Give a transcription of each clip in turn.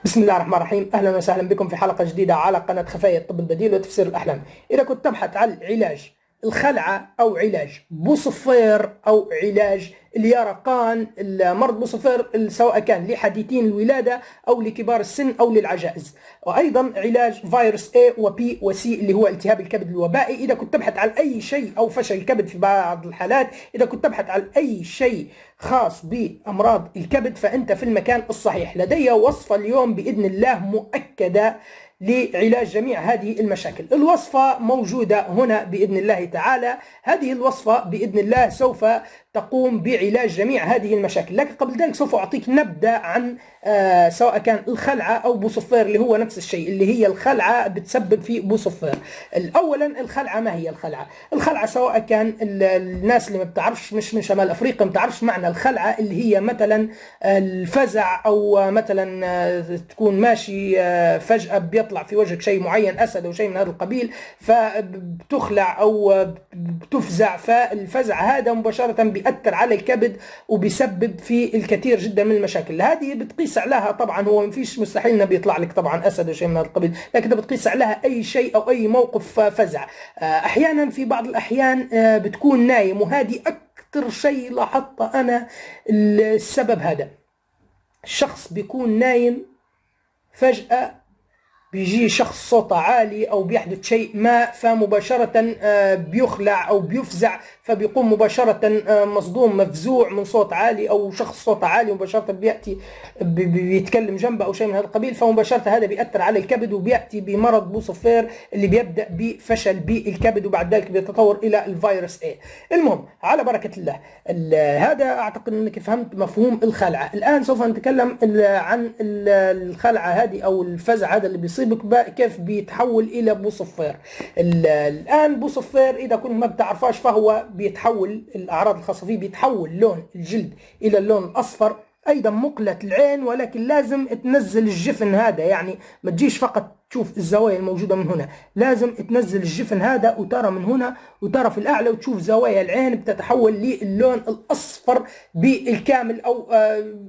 بسم الله الرحمن الرحيم. أهلا وسهلا بكم في حلقة جديدة على قناة خفايا الطب البديل وتفسير الأحلام. إذا كنت تبحث عن علاج الخلعة أو علاج بوصفير أو علاج اليرقان، المرض بوصفير سواء كان لحديثين الولادة أو لكبار السن أو للعجائز، وأيضا علاج فيروس A و B و C اللي هو التهاب الكبد الوبائي. إذا كنت تبحث عن أي شيء أو فشل الكبد في بعض الحالات، إذا كنت تبحث عن أي شيء خاص بأمراض الكبد فأنت في المكان الصحيح. لدي وصفة اليوم بإذن الله مؤكدة لعلاج جميع هذه المشاكل. الوصفة موجودة هنا بإذن الله تعالى. هذه الوصفة بإذن الله سوف تقوم بعلاج جميع هذه المشاكل، لكن قبل ذلك سوف أعطيك نبذة عن سواء كان الخلعة أو بوصفير اللي هو نفس الشيء، اللي هي الخلعة بتسبب في بوصفير. أولا الخلعة، ما هي الخلعة؟ الخلعة سواء كان الناس اللي ما بتعرفش، مش من شمال أفريقيا، ما بتعرفش معنى الخلعة، اللي هي مثلا الفزع، أو مثلا تكون ماشي فجأة بيطلع في وجهك شيء معين، أسد أو شيء من هذا القبيل، فبتخلع أو بتفزع. فالفزع هذا مباشرة بيأثر على الكبد وبيسبب في الكثير جدا من المشاكل. هذه بتقيس عليها طبعا، هو مفيش مستحيل انه بيطلع لك طبعا اسد او شيء من هذا القبيل، لكن بتقيس عليها اي شيء او اي موقف فزع. احيانا في بعض الاحيان بتكون نايم، وهذه اكثر شيء لاحظته انا. السبب هذا، الشخص بيكون نايم فجأة بيجي شخص صوته عالي او بيحدث شيء ما، فمباشرة بيخلع او بيفزع، فبيقوم مباشرة مصدوم مفزوع من صوت عالي، او شخص صوته عالي مباشرة بيأتي بيتكلم جنبه او شيء من هذا القبيل، فمباشرة هذا بيأثر على الكبد وبيأتي بمرض بوصفير اللي بيبدأ بفشل بالكبد، وبعد ذلك بيتطور الى الفيروس A. المهم على بركة الله، هذا اعتقد انك فهمت مفهوم الخلعة. الان سوف نتكلم عن الخلعة هذه او الفزع هذا اللي بيصير كيف بيتحول الى بوصفير. الان بوصفير اذا كنت ما بتعرفاش فهو بيتحول، الاعراض الخاصه فيه بيتحول لون الجلد الى اللون الاصفر، ايضا مقلة العين، ولكن لازم تنزل الجفن هذا، يعني ما تجيش فقط تشوف الزوايا الموجودة من هنا، لازم تنزل الجفن هذا وترى من هنا وترى في الأعلى وتشوف زوايا العين بتتحول للون الأصفر بالكامل، أو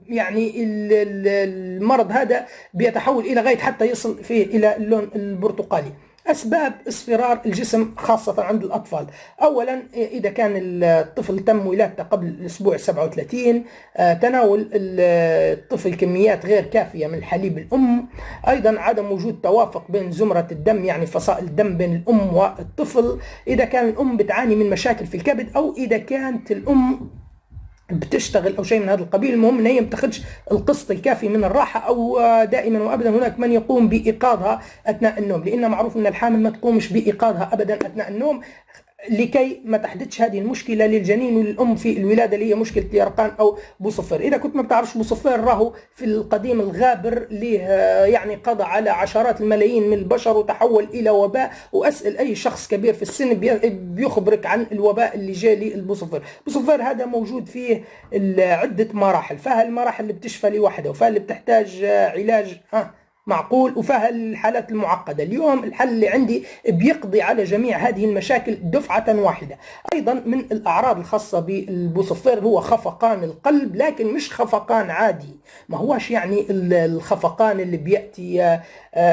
يعني المرض هذا بيتحول إلى غاية حتى يصل فيه إلى اللون البرتقالي. أسباب اصفرار الجسم خاصة عند الأطفال، أولا إذا كان الطفل تم ولادته قبل الأسبوع 37، تناول الطفل كميات غير كافية من حليب الأم، أيضا عدم وجود توافق بين زمرة الدم، يعني فصائل الدم بين الأم والطفل، إذا كان الأم بتعاني من مشاكل في الكبد، أو إذا كانت الأم بتشتغل او شيء من هذا القبيل. المهم ان هي ما تاخذش القسط الكافي من الراحه، او دائما وابدا هناك من يقوم بايقاظها اثناء النوم، لان معروف ان الحامل ما تقومش بايقاظها ابدا اثناء النوم، لكي ما تحدثش هذه المشكله للجنين وللام في الولاده، اللي هي مشكله اليرقان او بوصفير. اذا كنت ما بتعرفش بوصفير، راهو في القديم الغابر له يعني قضى على عشرات الملايين من البشر وتحول الى وباء، واسال اي شخص كبير في السن بيخبرك عن الوباء اللي جاء للبوصفير. بوصفير هذا موجود فيه عده مراحل، فيها المراحل اللي بتشفى لوحدها، وفيها اللي بتحتاج علاج معقول، وفيها الحالات المعقدة. اليوم الحل اللي عندي بيقضي على جميع هذه المشاكل دفعة واحدة. أيضا من الأعراض الخاصة بالبوصفير هو خفقان القلب، لكن مش خفقان عادي، ما هوش يعني الخفقان اللي بيأتي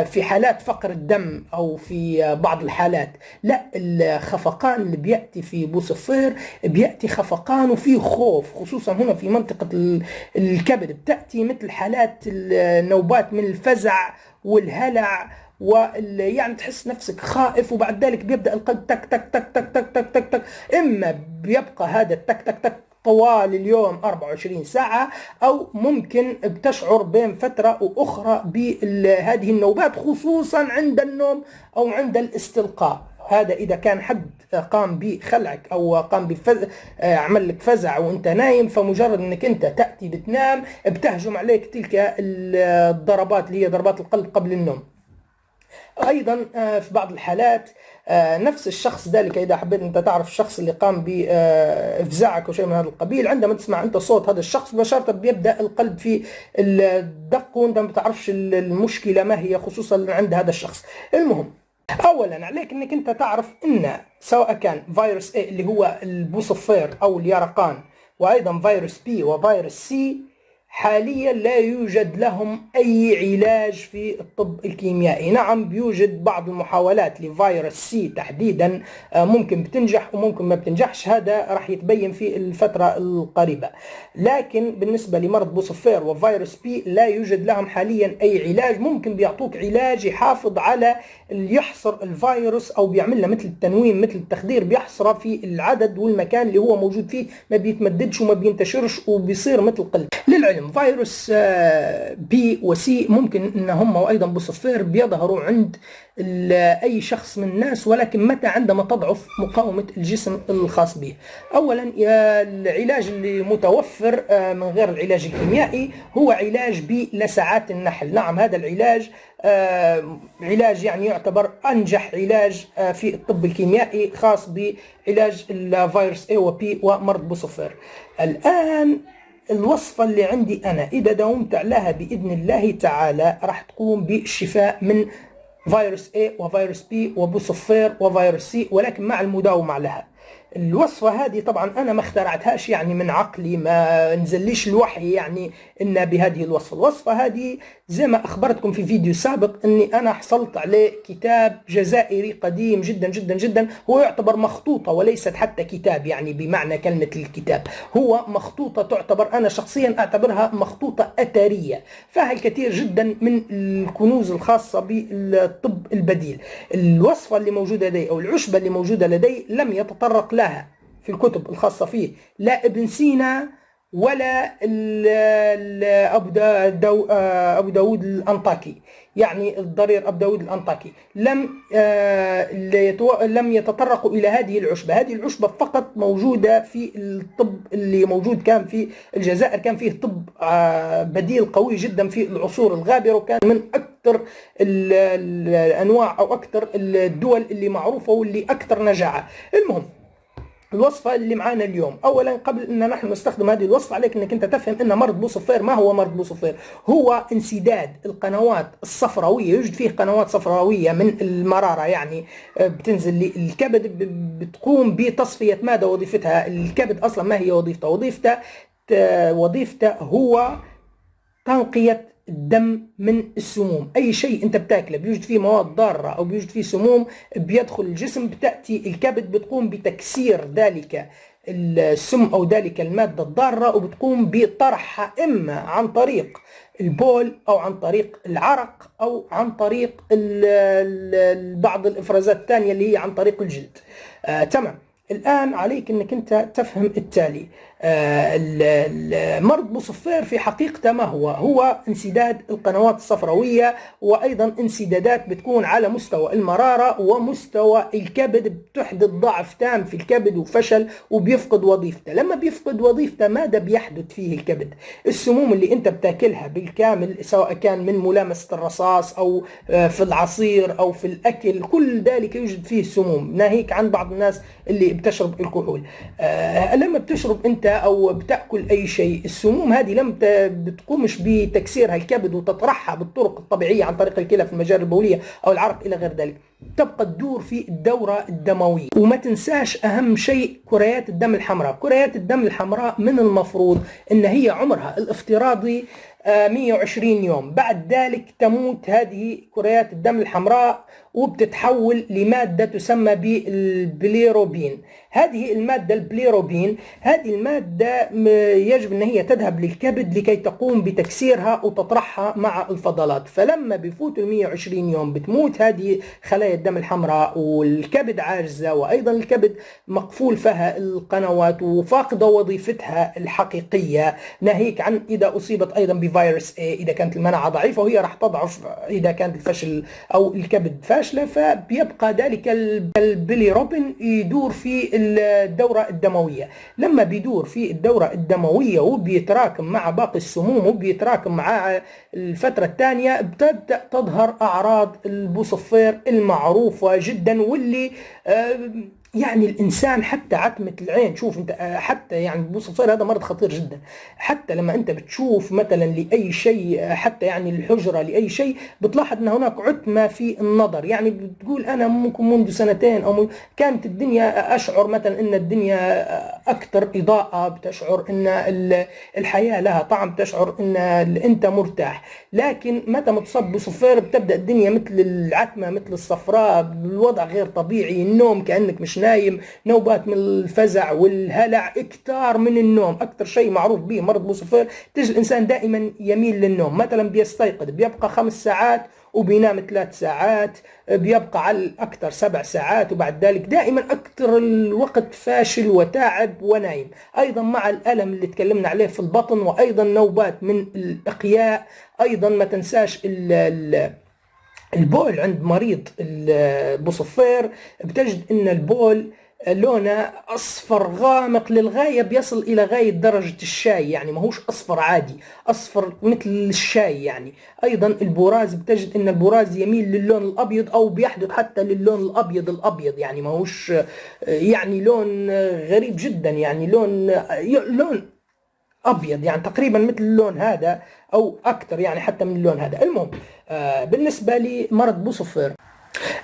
في حالات فقر الدم أو في بعض الحالات، لا، الخفقان اللي بيأتي في بوصفير بيأتي خفقان وفيه خوف، خصوصا هنا في منطقة الكبد، بتأتي مثل حالات النوبات من الفزع والهلع، يعني تحس نفسك خائف، وبعد ذلك بيبدأ القلب تك تك تك تك تك تك تك تك. إما بيبقى هذا التك تك تك طوال اليوم 24 ساعة، أو ممكن بتشعر بين فترة وأخرى بهذه النوبات، خصوصا عند النوم أو عند الاستلقاء. هذا إذا كان حد قام بخلعك أو قام عمل لك فزع وأنت نايم، فمجرد أنك أنت تأتي بتنام بتهجم عليك تلك الضربات اللي هي ضربات القلب قبل النوم. أيضا في بعض الحالات نفس الشخص ذلك، إذا حبيت أنت تعرف الشخص اللي قام بإفزاعك أو شيء من هذا القبيل، عندما تسمع أنت صوت هذا الشخص مباشرة بيبدأ القلب في الدق، وأنت ما بتعرفش المشكلة ما هي، خصوصا عند هذا الشخص. المهم اولا عليك انك انت تعرف ان سواء كان فيروس A اللي هو البوصفير او اليرقان، وايضا فيروس B وفيروس C، حاليا لا يوجد لهم أي علاج في الطب الكيميائي. نعم بيوجد بعض المحاولات لفيروس سي تحديدا، ممكن بتنجح وممكن ما بتنجحش، هذا راح يتبين في الفترة القريبة. لكن بالنسبة لمرض بوصفير وفيروس بي لا يوجد لهم حاليا أي علاج. ممكن بيعطوك علاج يحافظ على يحصر الفيروس أو بيعمل له مثل التنويم مثل التخدير، بيحصره في العدد والمكان اللي هو موجود فيه، ما بيتمددش وما بينتشرش وبيصير مثل قلب. للعلم فيروس بي وسي ممكن ان هم وايضا بوصفير بيظهروا عند اي شخص من الناس، ولكن متى؟ عندما تضعف مقاومة الجسم الخاص به. اولا العلاج اللي متوفر من غير العلاج الكيميائي هو علاج بلسعات النحل. نعم هذا العلاج علاج يعني يعتبر انجح علاج في الطب الكيميائي خاص بعلاج الفيروس A و B ومرض بوصفير. الان الوصفة اللي عندي أنا إذا داومت عليها بإذن الله تعالى راح تقوم بالشفاء من فيروس A وفيروس B وبوصفير وفيروس C، ولكن مع المداومة عليها. الوصفة هذه طبعا أنا ما اخترعتهاش يعني من عقلي، ما نزليش الوحي يعني إن بهذه الوصفة. الوصفة هذه زي ما أخبرتكم في فيديو سابق أني أنا حصلت عليه كتاب جزائري قديم جدا جدا جدا، هو يعتبر مخطوطة وليست حتى كتاب يعني بمعنى كلمة الكتاب، هو مخطوطة تعتبر أنا شخصيا أعتبرها مخطوطة أثرية، فيها الكثير جدا من الكنوز الخاصة بالطب البديل. الوصفة اللي موجودة لدي أو العشبة اللي موجودة لدي لم يتطرق لها في الكتب الخاصة فيه لا ابن سينا ولا أبو داود الأنطاكي، يعني الضرير أبو داود الأنطاكي لم يتطرقوا إلى هذه العشبة. هذه العشبة فقط موجودة في الطب اللي موجود كان في الجزائر، كان فيه طب بديل قوي جدا في العصور الغابرة، وكان من أكثر الأنواع أو أكثر الدول اللي معروفة واللي أكثر نجاعة. المهم الوصفة اللي معانا اليوم، أولا قبل أن نحن نستخدم هذه الوصفة عليك أنك أنت تفهم أن مرض بوصفير ما هو مرض بوصفير، هو انسداد القنوات الصفراوية، يوجد فيه قنوات صفراوية من المرارة يعني بتنزل للكبد، بتقوم بتصفية ماذا وظيفتها. الكبد أصلا ما هي وظيفته هو تنقية الدم من السموم. أي شيء أنت بتاكله بيوجد فيه مواد ضارة أو بيوجد فيه سموم بيدخل الجسم، بتأتي الكبد بتقوم بتكسير ذلك السم أو ذلك المادة الضارة، وبتقوم بطرحها إما عن طريق البول أو عن طريق العرق أو عن طريق بعض الإفرازات الثانية اللي هي عن طريق الجلد. تمام. الآن عليك أنك أنت تفهم التالي. مرض بوصفير في حقيقته ما هو انسداد القنوات الصفراوية، وأيضا انسدادات بتكون على مستوى المرارة ومستوى الكبد، بتحدث ضعف تام في الكبد وفشل وبيفقد وظيفته. لما بيفقد وظيفته ماذا بيحدث فيه الكبد؟ السموم اللي انت بتاكلها بالكامل سواء كان من ملامسة الرصاص أو في العصير أو في الأكل، كل ذلك يوجد فيه سموم، ناهيك عن بعض الناس اللي بتشرب الكحول. لما بتشرب انت او بتاكل اي شيء، السموم هذه لم بتقومش بتكسيرها الكبد وتطرحها بالطرق الطبيعيه عن طريق الكلى في المجاري البوليه او العرق الى غير ذلك، تبقى تدور في الدوره الدمويه. وما تنساش اهم شيء كريات الدم الحمراء. كريات الدم الحمراء من المفروض ان هي عمرها الافتراضي 120 يوم، بعد ذلك تموت هذه كريات الدم الحمراء وبتتحول لمادة تسمى بالبليروبين. هذه المادة البليروبين، هذه المادة يجب أن هي تذهب للكبد لكي تقوم بتكسيرها وتطرحها مع الفضلات. فلما بيفوت 120 يوم بتموت هذه خلايا الدم الحمراء، والكبد عاجزة، وأيضا الكبد مقفول فيها القنوات وفاقدة وظيفتها الحقيقية، ناهيك عن إذا أصيبت أيضا بفيروس A، إذا كانت المناعة ضعيفة وهي راح تضعف إذا كانت الفشل أو الكبد فاشلة، فبيبقى ذلك البليروبين يدور في الدورة الدموية. لما بيدور في الدورة الدموية وبيتراكم مع باقي السموم وبيتراكم مع الفترة الثانية، بتبدأ تظهر أعراض البوصفير المعروفة جدا، واللي يعني الإنسان حتى عتمة العين، شوف أنت حتى يعني البوصفير هذا مرض خطير جدا، حتى لما أنت بتشوف مثلا لأي شيء، حتى يعني الحجرة لأي شيء، بتلاحظ أن هناك عتمة في النظر. يعني بتقول أنا ممكن منذ سنتين أو كانت الدنيا أشعر مثلا أن الدنيا أكثر إضاءة، بتشعر أن الحياة لها طعم، تشعر أن أنت مرتاح. لكن متى ما تصب بصفير بتبدأ الدنيا مثل العتمة، مثل الصفراء، الوضع غير طبيعي، النوم كأنك مش نايم، نوبات من الفزع والهلع، اكتار من النوم. أكثر شيء معروف به مرض بوصفير، تجد الإنسان دائما يميل للنوم، مثلا بيستيقظ بيبقى 5 ساعات وبينام 3 ساعات، بيبقى على الأكثر 7 ساعات، وبعد ذلك دائما أكثر الوقت فاشل وتاعب ونايم. أيضا مع الألم اللي تكلمنا عليه في البطن، وأيضا نوبات من الإقياء. أيضا ما تنساش البول عند مريض البوصفير، بتجد ان البول لونه اصفر غامق للغايه، بيصل الى غايه درجه الشاي، يعني ما هوش اصفر عادي، اصفر مثل الشاي يعني. ايضا البراز، بتجد ان البراز يميل للون الابيض، او بيحدث حتى للون الابيض، يعني ما هوش يعني لون غريب جدا، يعني لون ابيض، يعني تقريبا مثل اللون هذا او اكثر يعني حتى من اللون هذا. المهم بالنسبه لمرض بوصفير،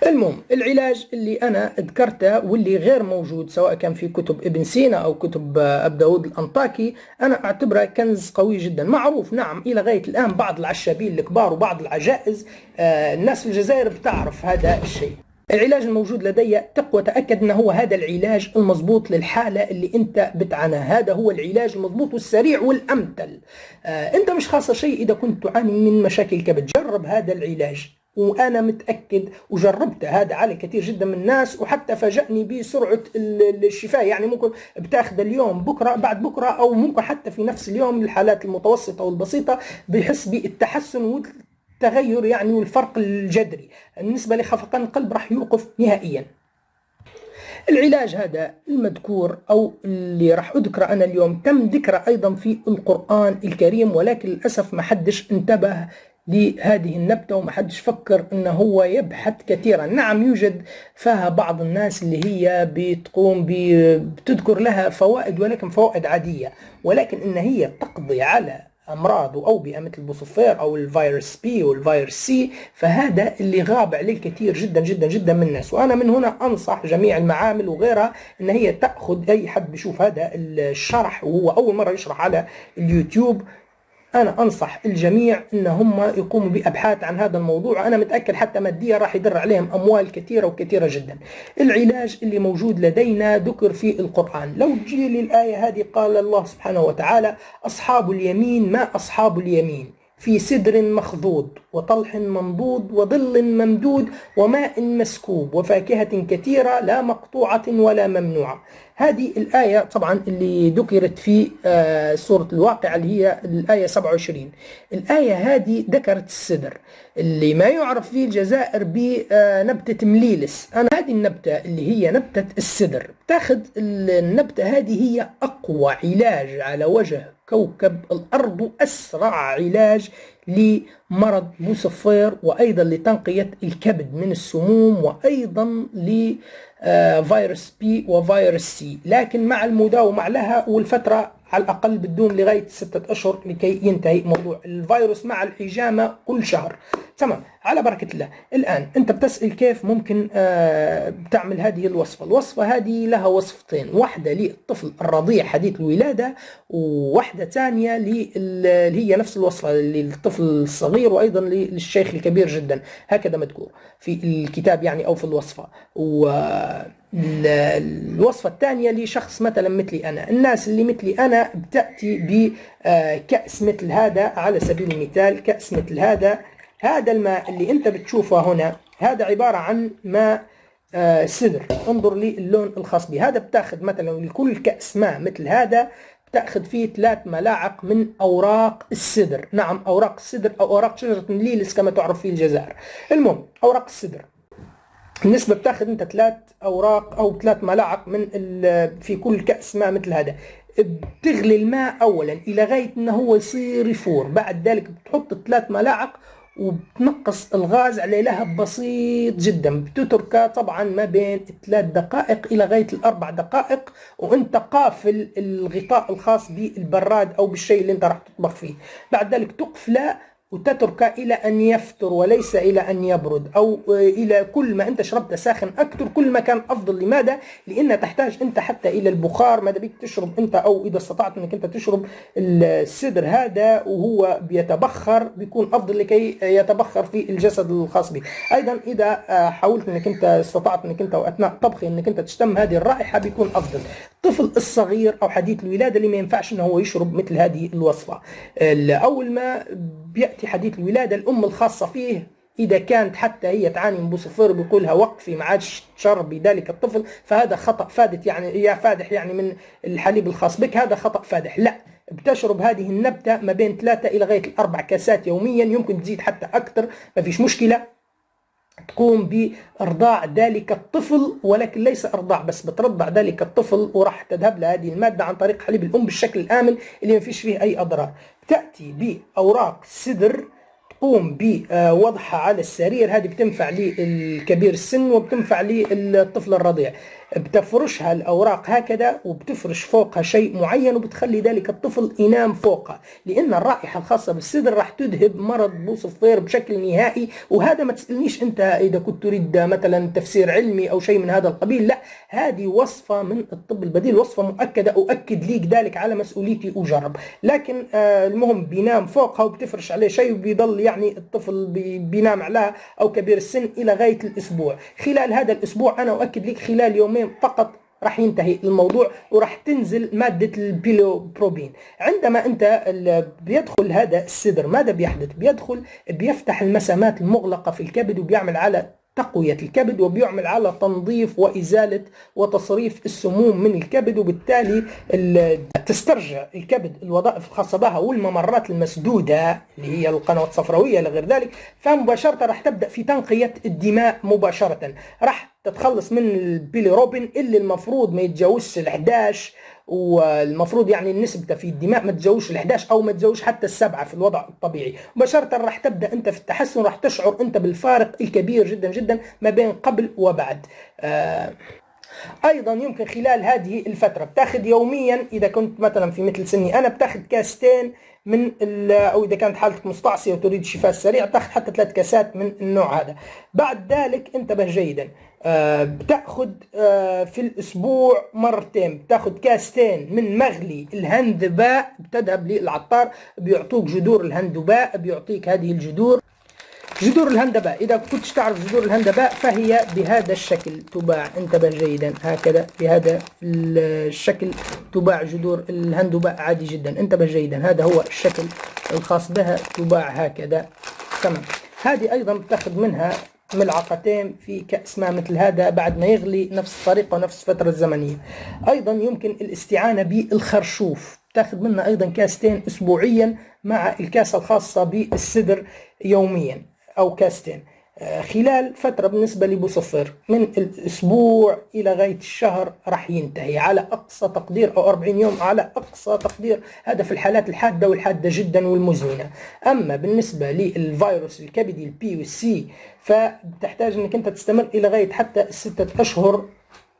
المهم العلاج اللي انا ذكرته واللي غير موجود سواء كان في كتب ابن سينا او كتب ابو داود الانطاكي، انا اعتبره كنز قوي جدا معروف. نعم الى غايه الان بعض العشابين الكبار وبعض العجائز الناس في الجزائر بتعرف هذا الشيء. العلاج الموجود لدي تقوى تأكد أنه هو هذا العلاج المضبوط للحالة اللي أنت بتعانى، هذا هو العلاج المضبوط والسريع والأمثل. أنت مش خاصة شيء إذا كنت تعاني من مشاكل كبد، جرب هذا العلاج، وأنا متأكد وجربت هذا على كثير جدا من الناس، وحتى فاجأني بسرعة الشفاء. يعني ممكن بتاخذ اليوم بكرة بعد بكرة، أو ممكن حتى في نفس اليوم الحالات المتوسطة والبسيطة بيحس بالتحسن تغير يعني، والفرق الجذري بالنسبة لخفقان القلب راح يوقف نهائيا. العلاج هذا المذكور أو اللي راح أذكره أنا اليوم تم ذكره أيضا في القرآن الكريم، ولكن للأسف ما حدش انتبه لهذه النبتة وما حدش فكر أنه هو يبحث كثيرا. نعم يوجد فيها بعض الناس اللي هي بتذكر لها فوائد، ولكن فوائد عادية، ولكن إن هي تقضي على أمراض وأوبئة مثل البوصفير أو الفيروس بي والفيروس سي، فهذا اللي غاب عليه الكثير جدا جدا جدا من الناس. وأنا من هنا أنصح جميع المعامل وغيرها أن هي تأخذ أي حد بيشوف هذا الشرح وهو أول مرة يشرح على اليوتيوب، أنا أنصح الجميع إن هم يقوموا بأبحاث عن هذا الموضوع. أنا متأكد حتى ماديا راح يدر عليهم أموال كثيرة وكثيرة جدا. العلاج اللي موجود لدينا ذكر في القرآن، لو تجي للآية هذه قال الله سبحانه وتعالى: أصحاب اليمين ما أصحاب اليمين، في سدر مخضود وطلح منضود وظل ممدود وماء مسكوب وفاكهة كثيرة لا مقطوعة ولا ممنوعة. هذه الآية طبعا اللي ذكرت في سورة الواقعة اللي هي الآية 27. الآية هذه ذكرت السدر اللي ما يعرف في الجزائر بنبتة مليلس. أنا هذه النبتة اللي هي نبتة السدر، تاخذ النبتة هذه هي أقوى علاج على وجه كوكب الأرض، وأسرع علاج لمرض بوصفير، وأيضا لتنقية الكبد من السموم، وأيضا لفيروس بي وفيروس سي، لكن مع المداومة لها والفترة على الأقل بتدوم لغاية 6 أشهر لكي ينتهي موضوع الفيروس مع الحجامة كل شهر. تمام، على بركة الله. الآن أنت بتسأل كيف ممكن بتعمل هذه الوصفة. الوصفة هذه لها وصفتين، واحدة للطفل الرضيع حديث الولادة، وواحدة ثانية اللي هي نفس الوصفة للطفل الصغير، وأيضا للشيخ الكبير جدا، هكذا مذكور في الكتاب يعني أو في الوصفة. الوصفة الثانية لشخص مثلا مثلي أنا. الناس اللي مثلي أنا بتأتي بكأس مثل هذا، على سبيل المثال كأس مثل هذا الماء اللي انت بتشوفه هنا، هذا عبارة عن ماء سدر. انظر لي اللون الخاص به. هذا بتاخذ مثلا لكل كأس ماء مثل هذا بتاخذ فيه 3 ملاعق من أوراق السدر. نعم أوراق السدر أو أوراق شجرة مليلس كما تعرف في الجزائر. المهم أوراق السدر النسبة بتاخذ انت 3 أوراق أو 3 ملاعق من في كل كأس ماء مثل هذا. بتغلي الماء أولا إلى غاية أنه هو يصير يفور، بعد ذلك بتحط 3 ملاعق وبتنقص الغاز على لهب بسيط جدا، بتتركه طبعا ما بين 3 دقائق إلى غاية 4 دقائق، وانت قافل الغطاء الخاص بالبراد أو بالشيء اللي انت راح تطبخ فيه. بعد ذلك تقفله وتتركه إلى أن يفتر وليس إلى أن يبرد، أو إلى كل ما أنت شربته ساخن أكثر كل ما كان أفضل. لماذا؟ لأن تحتاج أنت حتى إلى البخار. ماذا بيك تشرب أنت، أو إذا استطعت أنك أنت تشرب السدر هذا وهو بيتبخر بيكون أفضل لكي يتبخر في الجسد الخاص بك. أيضا إذا حاولت أنك أنت استطعت أنك أنت وأثناء طبخ أنك أنت تشتم هذه الرائحة بيكون أفضل. الطفل الصغير أو حديث الولادة اللي ما ينفعش أنه هو يشرب مثل هذه الوصفة. أول ما بيأتي حديث الولادة الأم الخاصة فيه إذا كانت حتى هي تعاني من بوصفير بيقولها وقفي ما عادش تشربي ذلك الطفل، فهذا خطأ فادح يعني من الحليب الخاص بك، هذا خطأ فادح. لا، بتشرب هذه النبتة ما بين 3 إلى لغاية 4 كاسات يوميا، يمكن تزيد حتى أكثر ما فيش مشكلة. تقوم بإرضاع ذلك الطفل، ولكن ليس إرضاع بس، بترضع ذلك الطفل وراح تذهب له هذه المادة عن طريق حليب الأم بالشكل الآمن اللي ما فيش فيه أي أضرار. تأتي بأوراق سدر تقوم بوضعها على السرير، هذه بتنفع للكبير السن وبتنفع للطفل الرضيع. بتفرشها الأوراق هكذا وبتفرش فوقها شيء معين وبتخلي ذلك الطفل ينام فوقها، لأن الرائحة الخاصة بالسدر راح تذهب مرض بوصفير بشكل نهائي. وهذا ما تسألنيش أنت إذا كنت تريد مثلا تفسير علمي أو شيء من هذا القبيل، لا، هذه وصفة من الطب البديل، وصفة مؤكدة أؤكد ليك ذلك على مسؤوليتي أجرب. لكن المهم بينام فوقها وبتفرش عليه شيء وبيضل يعني الطفل بينام عليها أو كبير السن إلى غاية الأسبوع. خلال هذا الأسبوع أنا أؤكد لك خلال يومين فقط راح ينتهي الموضوع وراح تنزل مادة البيلوبروبين. عندما أنت بيدخل هذا السدر ماذا بيحدث؟ بيفتح المسامات المغلقة في الكبد وبيعمل على تقوية الكبد وبيعمل على تنظيف وإزالة وتصريف السموم من الكبد، وبالتالي تسترجع الكبد الوظائف الخاصة بها والممرات المسدودة اللي هي القنوات الصفراوية لغير ذلك. فمباشرة راح تبدأ في تنقية الدماء مباشرة، راح تتخلص من البيليروبين اللي المفروض ما يتجاوزش ال11، والمفروض يعني النسبة في الدماء ما تتجاوزش ال11 أو ما تتجاوزش حتى ال7 في الوضع الطبيعي. مباشرة راح تبدأ أنت في التحسن، راح تشعر أنت بالفارق الكبير جدا جدا ما بين قبل وبعد. أيضا يمكن خلال هذه الفترة بتاخذ يوميا، إذا كنت مثلا في مثل سني أنا بتاخذ كاستين من أو إذا كانت حالتك مستعصية وتريد شفاء سريع تاخذ حتى 3 كاسات من النوع هذا. بعد ذلك انتبه جيدا، بتاخذ في الأسبوع مرتين بتاخذ كاستين من مغلي الهندباء. بتذهب للعطار بيعطوك جذور الهندباء، بيعطيك هذه جذور الهندباء. إذا كنتش تعرف جذور الهندباء فهي بهذا الشكل تباع، انتبه جيدا، هكذا بهذا الشكل تباع جذور الهندباء عادي جدا، انتبه جيدا، هذا هو الشكل الخاص بها تباع هكذا. تمام. هذه أيضا بتاخذ منها ملعقتين في كأس ما مثل هذا بعد ما يغلي، نفس الطريقة ونفس الفترة الزمنية. أيضا يمكن الاستعانة بالخرشوف، تاخذ منها أيضا كاستين أسبوعيا مع الكاسة الخاصة بالسدر يوميا أو كاستين خلال فترة. بالنسبة لبوصفير من الأسبوع إلى غاية الشهر راح ينتهي على أقصى تقدير، أو 40 يوم على أقصى تقدير، هذا في الحالات الحادة والحادة جدا والمزمنة. أما بالنسبة للفيروس الكبدي البي والسي فبتحتاج أنك أنت تستمر إلى غاية حتى 6 أشهر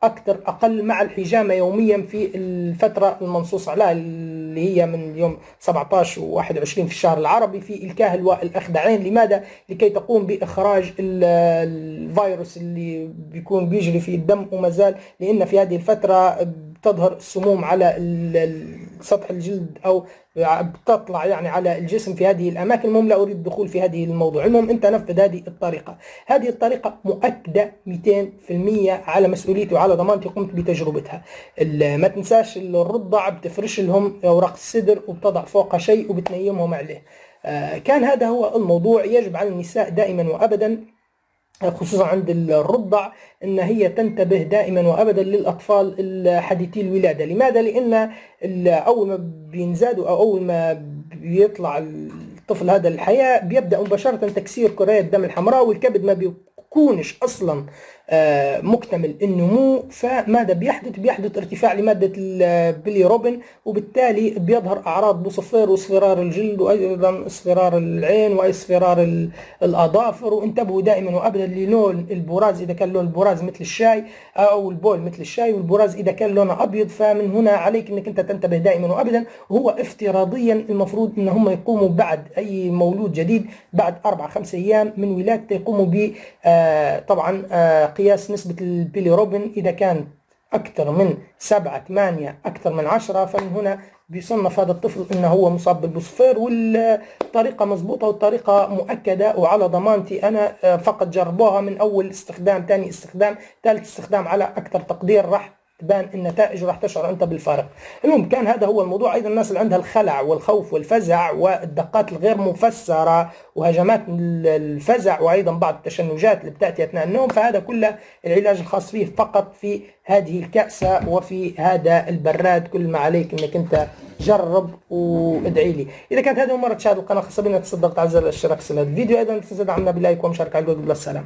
أكثر أقل مع الحجامة يوميا في الفترة المنصوص عليها اللي هي من يوم 17 و21 في الشهر العربي في الكاهل والأخدعين. لماذا؟ لكي تقوم بإخراج الفيروس اللي بيكون بيجري في الدم وما زال، لأن في هذه الفترة بتظهر السموم على سطح الجلد أو بتطلع يعني على الجسم في هذه الأماكن. المهم لا أريد الدخول في هذه الموضوع. المهم أنت نفذ هذه الطريقة. هذه الطريقة مؤكدة 200% على مسؤوليتي وعلى ضمانتي، قمت بتجربتها. ما تنساش الرضع بتفرش لهم أوراق السدر وبتضع فوقها شيء وبتنيمهم عليه. كان هذا هو الموضوع. يجب على النساء دائما وأبدا خصوصا عند الرضع ان هي تنتبه دائما وابدا للاطفال الحديثي الولاده. لماذا؟ لان اول ما بينزادوا او اول ما بيطلع الطفل هذا الحياه بيبدا مباشره تكسير كريات الدم الحمراء، والكبد ما بيكونش اصلا مكتمل النمو، فماذا بيحدث ارتفاع لمادة البيليروبين، وبالتالي بيظهر أعراض بوصفير واصفرار الجلد، وأيضا اصفرار العين واصفرار الأظافر. وانتبهوا دائما وأبدا للون البراز، إذا كان لون البراز مثل الشاي أو البول مثل الشاي، والبراز إذا كان لونه أبيض. فمن هنا عليك أنك أنت تنتبه دائما وأبدا. وهو افتراضيا المفروض أن هم يقوموا بعد أي مولود جديد بعد 4-5 أيام من ولادته يقوموا ب طبعا قياس نسبة البيليروبين. إذا كان أكثر من 7 8 أكثر من 10، فمن هنا بيصنف هذا الطفل أنه هو مصاب بالبوصفير. والطريقة مضبوطة والطريقة مؤكدة وعلى ضمانتي أنا، فقط جربوها من أول استخدام، ثاني استخدام، ثالث استخدام، على أكثر تقدير راح تبان النتائج وراح تشعر أنت بالفارق. المهم كان هذا هو الموضوع. أيضا الناس اللي عندها الخلع والخوف والفزع والدقات الغير مفسرة وهجمات الفزع، وأيضا بعض التشنجات اللي بتأتي أثناء النوم، فهذا كله العلاج الخاص فيه فقط في هذه الكأسة وفي هذا البراد. كل ما عليك أنك أنت جرب وادعي لي. إذا كانت هذه مرة تشاهد القناة، خاصة بنا تصدق على زر الاشتراك في هذا الفيديو. أيضا تنسى دعمنا بلايك ومشاركة على جوجل. السلام.